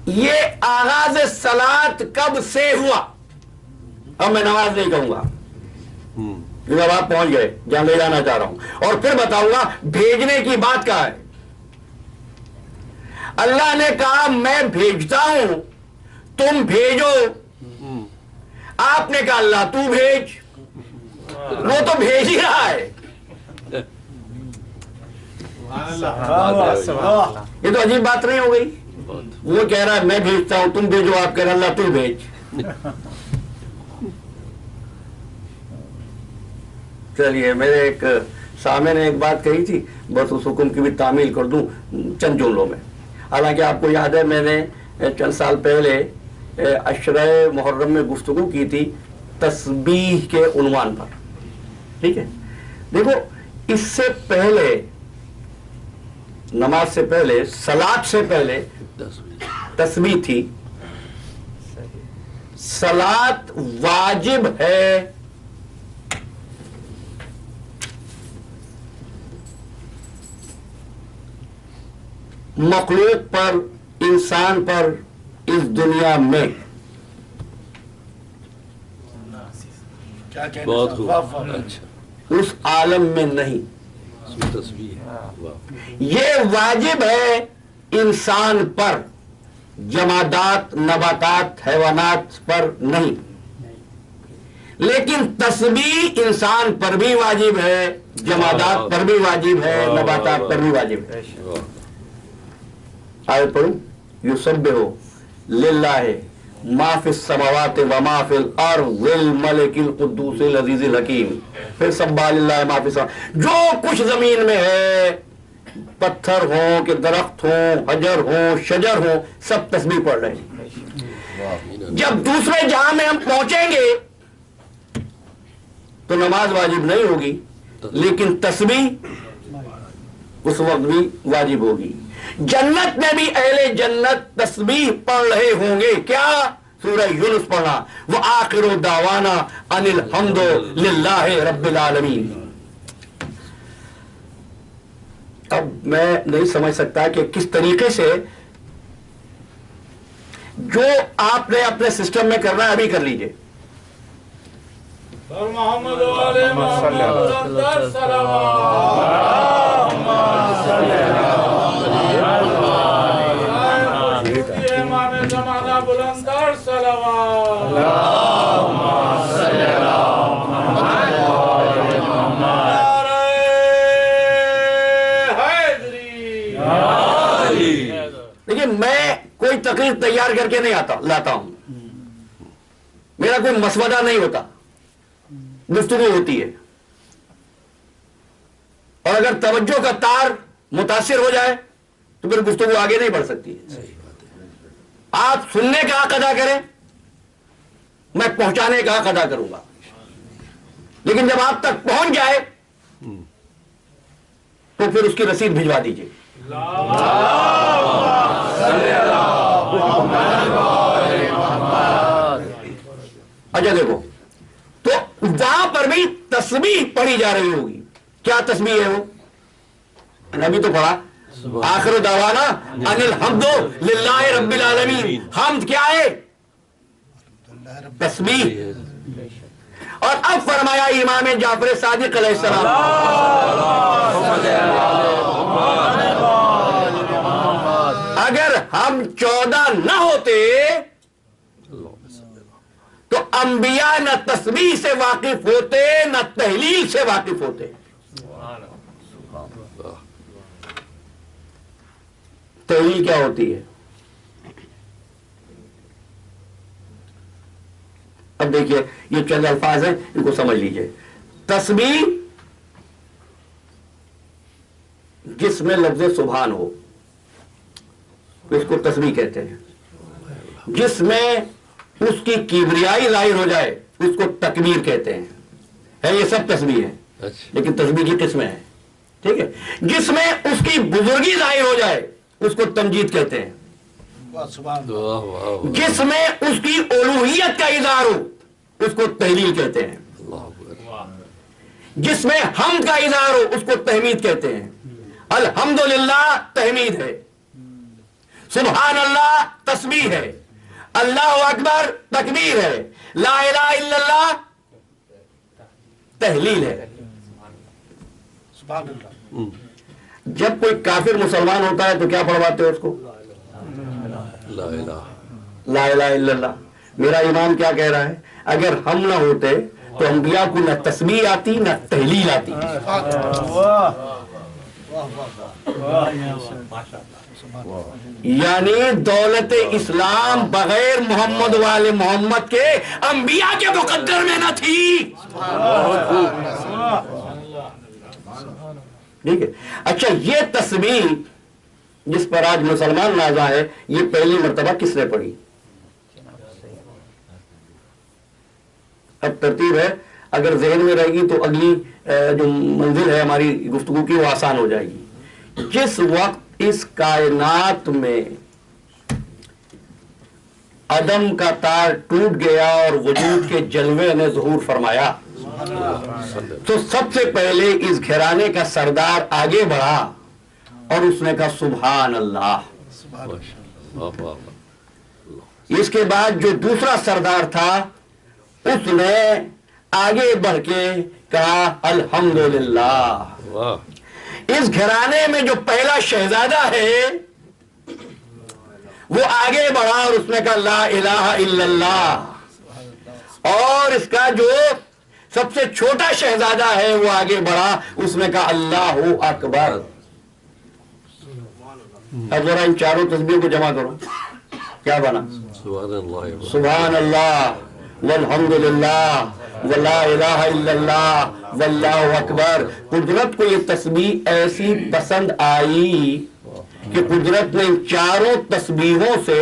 یہ آغاز سلات کب سے ہوا؟ اب میں نماز نہیں کہوں گا جب آپ پہنچ گئے جہاں لے جانا چاہ رہا ہوں، اور پھر بتاؤں گا بھیجنے کی بات کہاں ہے۔ اللہ نے کہا میں بھیجتا ہوں تم بھیجو، آپ نے کہا اللہ تو بھیج، وہ تو بھیج ہی رہا ہے۔ یہ تو عجیب بات نہیں ہو گئی؟ وہ کہہ رہا ہے میں بھیجتا ہوں تم بھیجو، آپ کہہ رہے اللہ تو بھیج۔ چلیے میرے ایک سامنے نے ایک بات کہی تھی، بس اس حکم کی بھی تعمیل کر دوں چند جملوں میں۔ حالانکہ آپ کو یاد ہے میں نے چند سال پہلے عشرہ محرم میں گفتگو کی تھی تسبیح کے عنوان پر، ٹھیک ہے؟ دیکھو اس سے پہلے، نماز سے پہلے، صلات سے پہلے تسبیح تھی۔ صلات واجب ہے، مخلوق پر، انسان پر، اس دنیا میں۔ بہت خوب، اچھا، اس عالم میں نہیں۔ یہ واجب ہے انسان پر، جمادات، نباتات، حیوانات پر نہیں۔ لیکن تسبیح انسان پر بھی واجب ہے، جمادات پر بھی واجب ہے، نباتات پر بھی واجب ہے۔ آیت پڑھوں، یسبح للہ ما فی السماوات و ما فی الارض الملک القدوس العزیز الحکیم۔ پھر سبح للہ ما فی السماوات، جو کچھ زمین میں ہے، پتھر ہوں کہ درخت ہوں، حجر ہوں، شجر ہوں، سب تسبیح پڑھ رہے ہیں۔ جب دوسرے جہاں میں ہم پہنچیں گے تو نماز واجب نہیں ہوگی، لیکن تسبیح اس وقت بھی واجب ہوگی۔ جنت میں بھی اہل جنت تسبیح پڑھ رہے ہوں گے۔ کیا؟ سورہ یونس پڑھنا، وآخر دعوانا ان الحمد للہ رب العالمین۔ اب میں نہیں سمجھ سکتا کہ کس طریقے سے جو آپ نے اپنے سسٹم میں کرنا ہے ابھی کر لیجئے۔ محمد علیہ محمد زمانہ بلندر صلوات، دیکھیے میں کوئی تقریر تیار کر کے نہیں لاتا ہوں، میرا کوئی مسودہ نہیں ہوتا، گفتگو ہوتی ہے، اور اگر توجہ کا تار متاثر ہو جائے تو پھر گفتگو آگے نہیں بڑھ سکتی ہے۔ آپ سننے کا حق ادا کریں، میں پہنچانے کا حق ادا کروں گا، لیکن جب آپ تک پہنچ جائے تو پھر اس کی رسید بھجوا دیجیے۔ اچھا دیکھو، تو وہاں پر بھی تسبیح پڑھی جا رہی ہوگی۔ کیا تسبیح ہے وہ؟ ابھی تو پڑھا، آخر دعوانا ان الحمد للہ رب العالمین۔ حمد کیا ہے؟ تسبیح۔ اور اب فرمایا امام جعفر صادق علیہ السلام، اگر ہم 14 نہ ہوتے تو انبیاء نہ تسبیح سے واقف ہوتے نہ تحلیل سے واقف ہوتے۔ تحلیل کیا ہوتی ہے؟ اب دیکھیے یہ چند الفاظ ہیں، ان کو سمجھ لیجئے۔ تسبیح جس میں لفظ سبحان ہو اس کو تسبیح کہتے ہیں، جس میں اس کی کبریائی ظاہر ہو جائے اس کو تکبیر کہتے ہیں۔ ہے یہ سب تسبیح ہے، لیکن تسبیح کی قسمیں ہیں، ٹھیک ہے؟ جس میں اس کی بزرگی ظاہر ہو جائے اس کو تمجید کہتے ہیں، جس میں اس کی الوہیت کا اظہار ہو اس کو تحلیل کہتے ہیں، جس میں حمد کا اظہار ہو اس کو تحمید کہتے ہیں۔ الحمدللہ تحمید ہے، سبحان اللہ تسبیح ہے، اللہ اکبر تکبیر ہے، لا الہ الا اللہ تحلیل ہے۔ سبحان اللہ۔ جب کوئی کافر مسلمان ہوتا ہے تو کیا پڑھواتے ہو اس کو؟ لا الہ لا الہ الا اللہ۔ میرا امام کیا کہہ رہا ہے؟ اگر ہم نہ ہوتے تو انبیاء کو نہ تسبیح آتی نہ تحلیل آتی۔ یعنی دولت اسلام بغیر محمد والے محمد کے انبیاء کے مقدر میں نہ تھی۔ ٹھیک ہے، اچھا یہ تسبیح جس پر آج مسلمان نازا ہے، یہ پہلی مرتبہ کس نے پڑھی؟ اب ترتیب ہے، اگر ذہن میں رہے گی تو اگلی جو منزل ہے ہماری گفتگو کی وہ آسان ہو جائے گی۔ جس وقت اس کائنات میں عدم کا تار ٹوٹ گیا اور وجود کے جلوے نے ظہور فرمایا تو سب سے پہلے اس گھرانے کا سردار آگے بڑھا اور اس نے کہا سبحان اللہ۔ اس کے بعد جو دوسرا سردار تھا اس نے آگے بڑھ کے کہا الحمدللہ۔ اس گھرانے میں جو پہلا شہزادہ ہے وہ آگے بڑھا اور اس نے کہا لا الہ الا اللہ، اور اس کا جو سب سے چھوٹا شہزادہ ہے وہ آگے بڑھا، اس نے کہا اللہ اکبر۔ اب ذرا ان چاروں تسبیح کو جمع کرو، کیا بنا؟ سبحان اللہ والحمدللہ ولا الہ الا اللہ واللہ اکبر۔ قدرت کو یہ تسبیح ایسی پسند آئی کہ قدرت نے ان چاروں تسبیحوں سے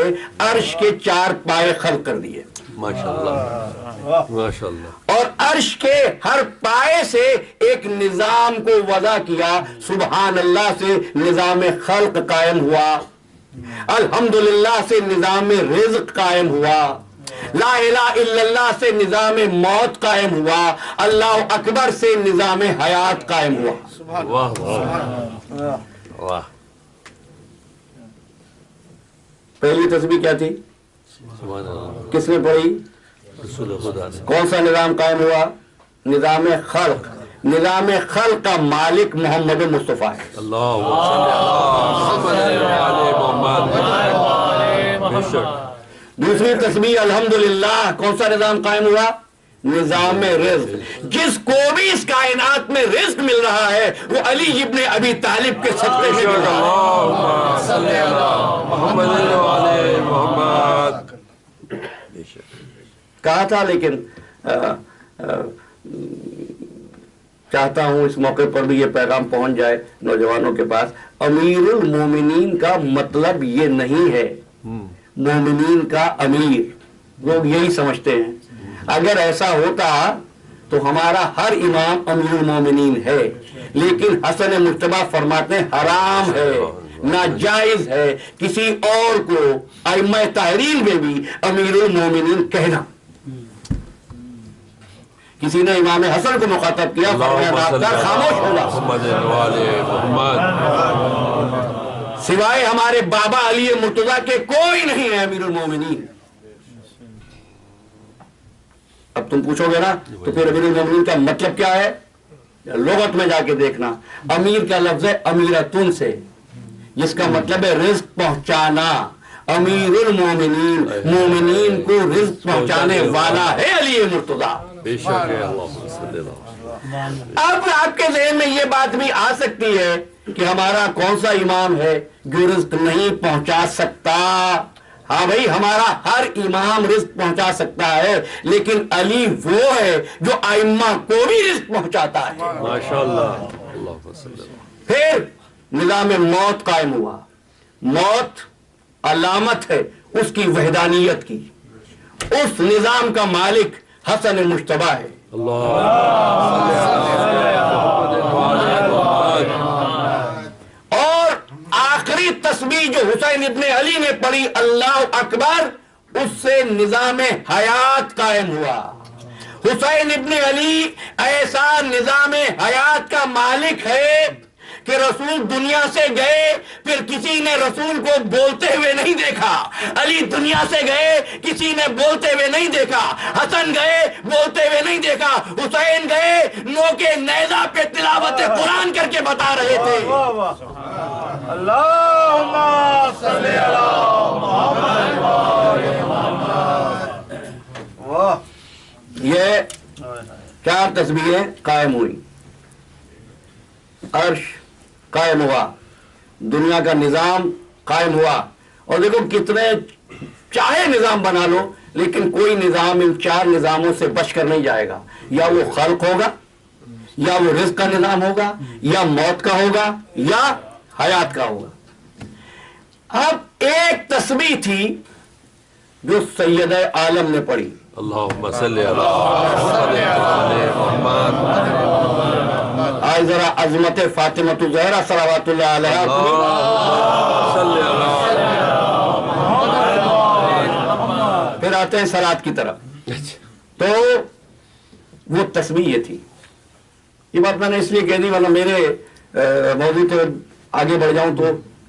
عرش کے 4 پائے خلق کر دیے، ماشاءاللہ ماشاءاللہ، اور عرش کے ہر پائے سے ایک نظام کو وضع کیا۔ سبحان اللہ سے نظام خلق قائم ہوا، الحمدللہ سے نظام رزق قائم ہوا، لا الہ الا اللہ سے نظام موت قائم ہوا، اللہ اکبر سے نظام حیات قائم ہوا۔ واہ واہ واہ۔ پہلی تسبیح کیا تھی؟ سبحان اللہ، کس نے پڑھی؟ رسول خدا نے۔ کون سا نظام قائم ہوا؟ نظام خلق۔ نظام خلق کا مالک محمد مصطفیٰ ہے۔ اللہ محمد۔ دوسری تسبیح الحمدللہ، کون سا نظام قائم ہوا؟ نظام رزق۔ جس کو بھی اس کائنات میں رزق مل رہا ہے وہ علی ابن ابی طالب کے صدقے سے مل رہا ہے۔ محمد کہا تھا، لیکن چاہتا ہوں اس موقع پر بھی یہ پیغام پہنچ جائے نوجوانوں کے پاس، امیر المومنین کا مطلب یہ نہیں ہے مومنین کا امیر، لوگ یہی سمجھتے ہیں۔ اگر ایسا ہوتا تو ہمارا ہر امام امیر المومنین ہے، لیکن حسن مجتبیٰ فرماتے ہیں حرام ہے، ناجائز ہے کسی اور کو ائمہ تحریر میں بھی امیر المومنین کہنا۔ کسی نے امام حسن کو مخاطب کیا، فرمایا راستہ خاموش ہوگا، سوائے ہمارے بابا علی مرتضیٰ کے کوئی نہیں ہے امیر المومنین۔ اب تم پوچھو گے نا تو پھر امیر المومنین کا مطلب کیا ہے؟ لغت میں جا کے دیکھنا، امیر کا لفظ ہے امیرتن سے، جس کا مطلب ہے رزق پہنچانا۔ امیر المومنین، مومنین کو رزق پہنچانے والا ہے علی مرتضیٰ۔ بے شک ہے، اللہم صلی اللہ۔ اب آپ کے ذہن میں یہ بات بھی آ سکتی ہے کہ ہمارا کون سا امام ہے جو رزق نہیں پہنچا سکتا؟ ہاں بھائی، ہمارا ہر امام رزق پہنچا سکتا ہے، لیکن علی وہ ہے جو ائمہ کو بھی رزق پہنچاتا ہے۔ ماشاءاللہ، اللہم صلی اللہ۔ پھر نظام موت قائم ہوا۔ موت علامت ہے اس کی وحدانیت کی، اس نظام کا مالک حسن مجتبیٰ ہے۔ اور آخری تسبیح جو حسین ابن علی نے پڑھی اللہ اکبر، اس سے نظام حیات قائم ہوا۔ حسین ابن علی ایسا نظام حیات کا مالک ہے کہ رسول دنیا سے گئے پھر کسی نے رسول کو بولتے ہوئے نہیں دیکھا، علی دنیا سے گئے کسی نے بولتے ہوئے نہیں دیکھا، حسن گئے بولتے ہوئے نہیں دیکھا، حسین گئے نوکے نیزہ پہ تلاوت قرآن کر کے بتا رہے تھے۔ اللہم صلی علی محمد واہ یہ 4 تسبیحیں قائم ہوئی، عرش قائم ہوا، دنیا کا نظام قائم ہوا۔ اور دیکھو کتنے چاہے نظام بنا لو لیکن کوئی نظام ان 4 نظاموں سے بچ کر نہیں جائے گا، یا وہ خلق ہوگا، یا وہ رزق کا نظام ہوگا، یا موت کا ہوگا، یا حیات کا ہوگا۔ اب ایک تسبیح تھی جو سید عالم نے پڑھی، اللہم صلی علی محمد، آج ذرا عظمت فاطمہ الزہرا صلوات اللہ علیہا صلی علی پھر آتے ہیں صلات کی طرف۔ تو وہ تسبیح یہ تھی۔ یہ بات میں نے اس لیے کہہ دی ورنہ میرے موضوع تو آگے بڑھ جاؤں تو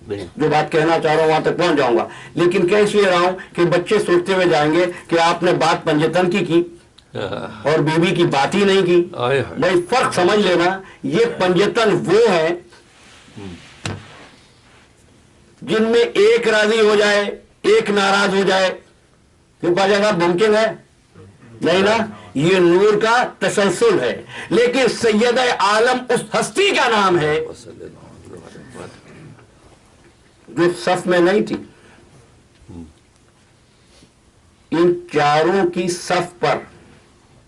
جو بات کہنا چاہ رہا ہوں وہاں تک پہنچ جاؤں گا، لیکن کہہ اس لیے رہا ہوں کہ بچے سوچتے ہوئے جائیں گے کہ آپ نے بات پنجتن کی اور بی بی کی بات ہی نہیں کی۔ بھائی فرق سمجھ لینا، یہ پنجتن وہ ہیں جن میں ایک راضی ہو جائے ایک ناراض ہو جائے، کیوں پا جائے گا؟ ممکن ہے نہیں نا، یہ نور کا تسلسل ہے۔ لیکن سید عالم اس ہستی کا نام ہے جو صف میں نہیں تھی، ان 4 کی صف پر۔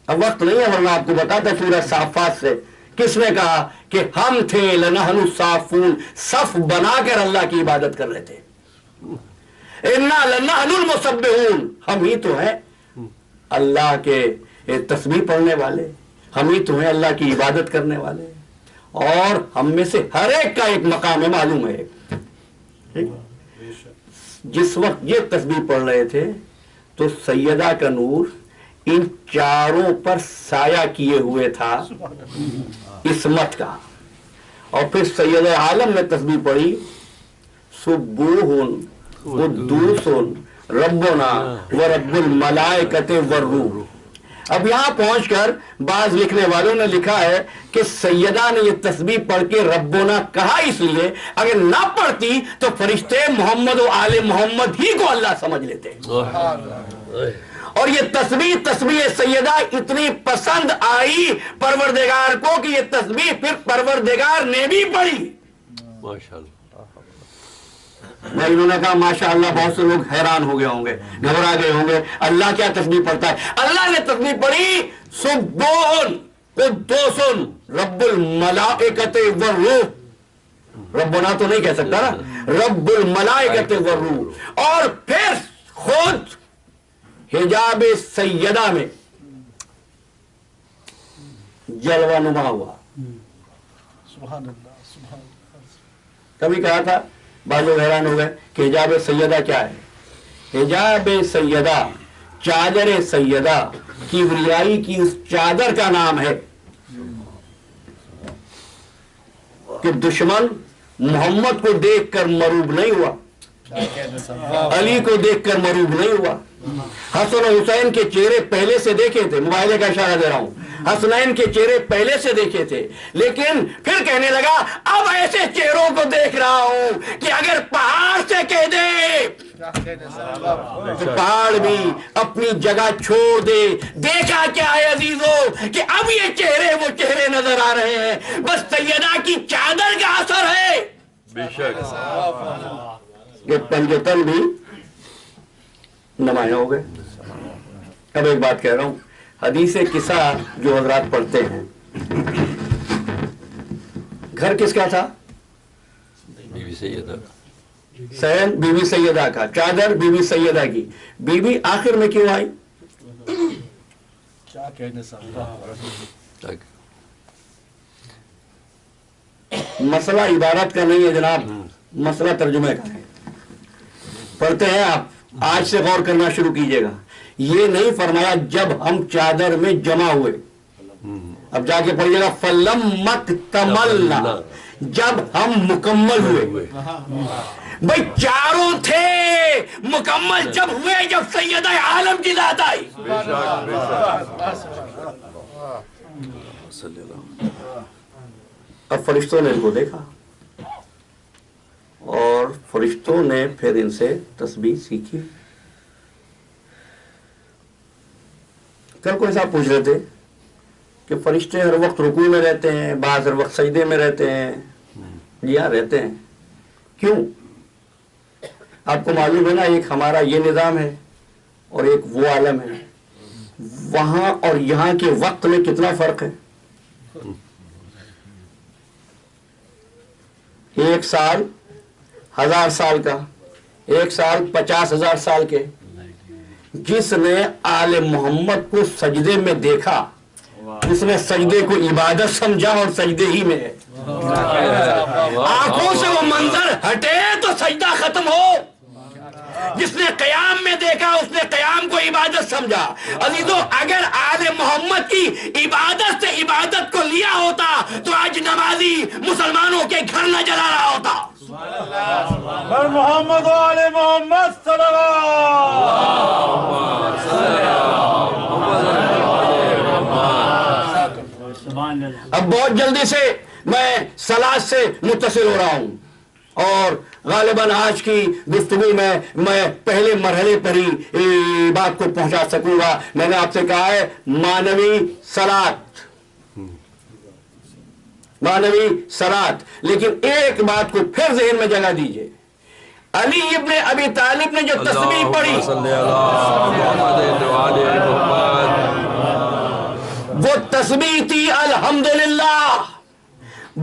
اب وقت نہیں ہے ورنہ آپ کو بتاتا سورہ صافات سے کس نے کہا کہ ہم تھے لنحن الصافون، صف بنا کر اللہ کی عبادت کر رہے تھے۔ انا لنحن المسبحون، ہم ہی تو ہیں اللہ کے تسبیح پڑھنے والے، ہم ہی تو ہیں اللہ کی عبادت کرنے والے، اور ہم میں سے ہر ایک کا ایک مقام ہے، معلوم ہے۔ جس وقت یہ تسبیح پڑھ رہے تھے تو سیدہ کا نور ان 4 پر سایہ کیے ہوئے تھا عصمت کا۔ اور پھر سید عالم نے تسبیح پڑھی سبوح قدوس ربنا ورب الملائکۃ والروح۔ اب یہاں پہنچ کر بعض لکھنے والوں نے لکھا ہے کہ سیدہ نے یہ تسبیح پڑھ کے ربنا کہا اس لیے، اگر نہ پڑھتی تو فرشتے محمد و آل محمد ہی کو اللہ سمجھ لیتے۔ اور یہ تسبیح سیدہ اتنی پسند آئی پروردگار کو کہ یہ تسبیح پھر پروردگار نے بھی پڑھی۔ ماشاءاللہ، میں انہوں نے کہا ماشاءاللہ، بہت سے لوگ حیران ہو گئے ہوں گے، گھبرا گئے ہوں گے، اللہ کیا تسبیح پڑھتا ہے؟ اللہ نے تسبیح پڑھی سبوح قدوس رب الملائکۃ والروح، ربنا تو نہیں کہہ سکتا نا، رب الملائکۃ والروح۔ اور پھر خود حجاب سیدہ میں جلوہ نما ہوا۔ سبحان اللہ سبحان اللہ۔ کبھی کہا تھا، بعض لوگ حیران ہو گئے کہ حجاب سیدہ کیا ہے؟ حجاب سیدہ، چادر سیدہ، کبریائی کی اس چادر کا نام ہے کہ دشمن محمد کو دیکھ کر مروب نہیں ہوا، علی کو دیکھ کر مروب نہیں ہوا۔ حسن و حسین کے چہرے پہلے سے دیکھے تھے، موبائل کا اشارہ دے رہا ہوں، حسنین کے چہرے پہلے سے دیکھے تھے، لیکن پھر کہنے لگا اب ایسے چہروں کو دیکھ رہا ہوں کہ اگر پہاڑ سے کہہ دے تو پہاڑ بھی اپنی جگہ چھوڑ دے۔ دیکھا کیا ہے عزیزو کہ اب یہ چہرے وہ چہرے نظر آ رہے ہیں، بس سیدہ کی چادر کا اثر ہے۔ بے شک یہ پنجتن بھی نمایاں ہو گئے۔ اب ایک بات کہہ رہا ہوں، حدیث قصہ جو حضرات پڑھتے ہیں، گھر کس کا تھا؟ بی بی سیدہ، سین بی بی سیدہ کا، چادر بی بی سیدہ کی۔ بی بی آخر میں کیوں آئی؟ کیا کہنے صاحب، مسئلہ عبارت کا نہیں ہے جناب، مسئلہ ترجمے کا ہے۔ پڑھتے ہیں آپ، آج سے غور کرنا شروع کیجئے گا۔ یہ نہیں فرمایا جب ہم چادر میں جمع ہوئے، اب جا کے پڑھیے گا فلمت تملنا، جب ہم مکمل ہوئے. بھائی چاروں تھے مکمل جب ہوئے جب سید عالم کی ذات آئی. اب فرشتوں نے ان کو دیکھا اور فرشتوں نے پھر ان سے تسبیح سیکھی. کل کوئی صاحب پوچھ رہے تھے کہ فرشتے ہر وقت رکوع میں رہتے ہیں, بعض ہر وقت سجدے میں رہتے ہیں. جی ہاں رہتے ہیں. کیوں؟ آپ کو معلوم ہے نا, ایک ہمارا یہ نظام ہے اور ایک وہ عالم ہے. وہاں اور یہاں کے وقت میں کتنا فرق ہے. ایک سال 1000 سال کا, ایک سال 50,000 سال کے. جس نے آل محمد کو سجدے میں دیکھا اس نے سجدے کو عبادت سمجھا اور سجدے ہی میں ہے. آنکھوں سے وہ منظر ہٹے تو سجدہ ختم ہو. جس نے قیام میں دیکھا اس نے قیام کو عبادت سمجھا. عزیزو اگر آل محمد کی عبادت سے عبادت کو لیا ہوتا تو آج نمازی مسلمانوں کے گھر نہ جلا رہا ہوتا. بر محمد و آل محمد صلی اللہ. اب بہت جلدی سے میں صلاۃ سے متصل ہو رہا ہوں اور غالباً آج کی گفتگو میں پہلے مرحلے پر ہی بات کو پہنچا سکوں گا. میں نے آپ سے کہا ہے مانوی صلاۃ, مانوی صلاۃ. لیکن ایک بات کو پھر ذہن میں جگہ دیجئے. علی ابن ابی طالب نے جو تسبیح پڑھی وہ تسبیح تھی الحمدللہ.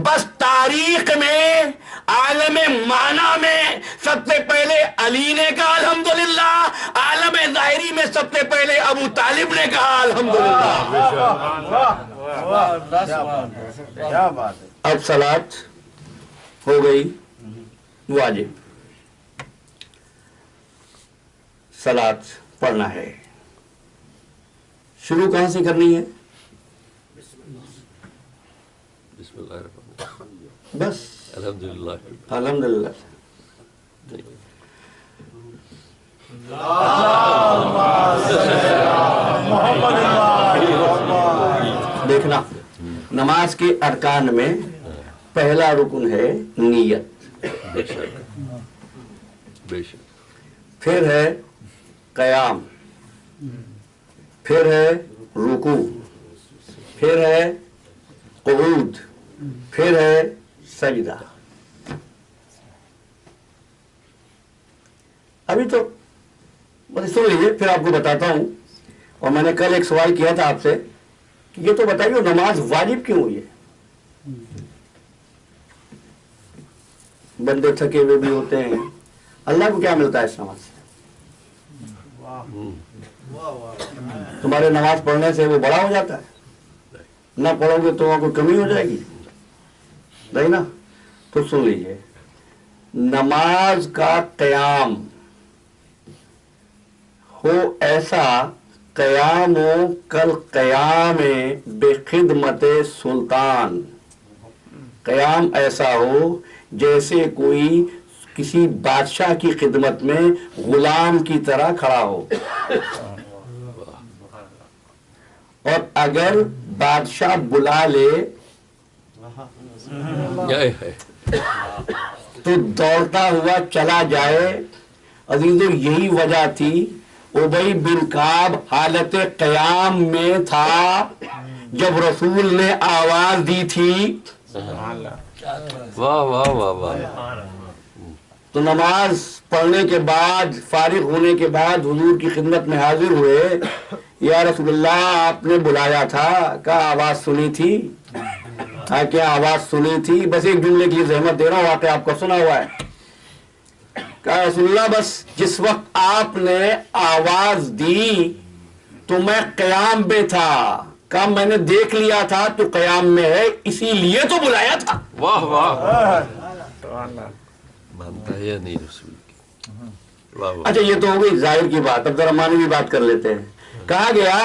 بس تاریخ میں عالم معنی میں سب سے پہلے علی نے کہا الحمدللہ, عالم ظاہری میں سب سے پہلے ابو طالب نے کہا الحمدللہ. کیا بات ہے. اب صلاۃ ہو گئی واجب. صلاۃ پڑھنا ہے. شروع کہاں سے کرنی ہے؟ بسم اللہ الرحمن الرحیم. بس الحمدللہ. الحمدللہ. دیکھنا نماز کے ارکان میں پہلا رکن ہے نیت, بے شک بے شک. پھر ہے قیام, پھر ہے رکوع, پھر ہے قعود, پھر ہے سجدہ. ابھی تو سن لیجیے پھر آپ کو بتاتا ہوں. اور میں نے کل ایک سوال کیا تھا آپ سے کہ یہ تو بتائیے نماز واجب کیوں ہوئی ہے. بندے تھکے ہوئے بھی ہوتے ہیں, اللہ کو کیا ملتا ہے اس نماز سے؟ تمہارے نماز پڑھنے سے وہ بڑا ہو جاتا ہے؟ نہ پڑھو گے تو وہاں کوئی کمی ہو جائے گی نہیں نا. تو سن لیجئے, نماز کا قیام ہو ایسا قیام ہو کل قیام بے خدمت سلطان. قیام ایسا ہو جیسے کوئی کسی بادشاہ کی خدمت میں غلام کی طرح کھڑا ہو. اور اگر بادشاہ بلا لے تو دوڑتا ہوا چلا جائے. عزیزو یہی وجہ تھی ابی بن کعب حالت قیام میں تھا جب رسول نے آواز دی تھی. واہ واہ واہ واہ. تو نماز پڑھنے کے بعد فارغ ہونے کے بعد حضور کی خدمت میں حاضر ہوئے. یا رسول اللہ آپ نے بلایا تھا, کہا آواز سنی تھی. کیا آواز سنی تھی؟ بس ایک جملے کی زحمت دے رہا ہوں, واقعہ آپ کو سنا ہوا ہے. کہا رسول اللہ بس جس وقت آپ نے آواز دی تو میں قیام میں تھا. کہا میں نے دیکھ لیا تھا تو قیام میں ہے, اسی لیے تو بلایا تھا. واہ واہ. مانتا ہے یا نہیں رسول کی. واہ واہ. اچھا یہ تو ہو گئی ظاہر کی بات, اب ذرا معنوی بات کر لیتے ہیں. کہا گیا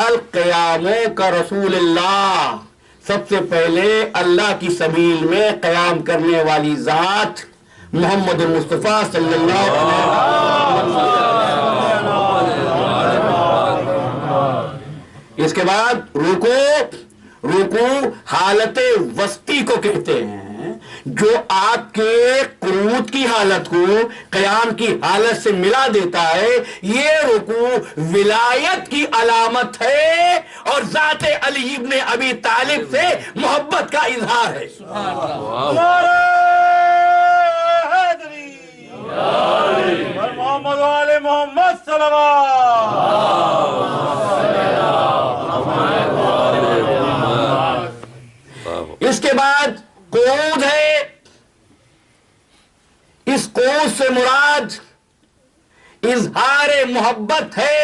القیام کا رسول اللہ سب سے پہلے اللہ کی سبیل میں قیام کرنے والی ذات محمد مصطفیٰ صلی اللہ علیہ وسلم. اس کے بعد رکوع حالت وسطی کو کہتے ہیں، جو آپ کے قنوت کی حالت کو قیام کی حالت سے ملا دیتا ہے. یہ رکوع ولایت کی علامت ہے اور ذات علی ابن ابی طالب سے محبت کا اظہار ہے. محمد علی محمد صلوات. اس کے بعد قعود ہے. اس قعود سے مراد اظہار محبت ہے.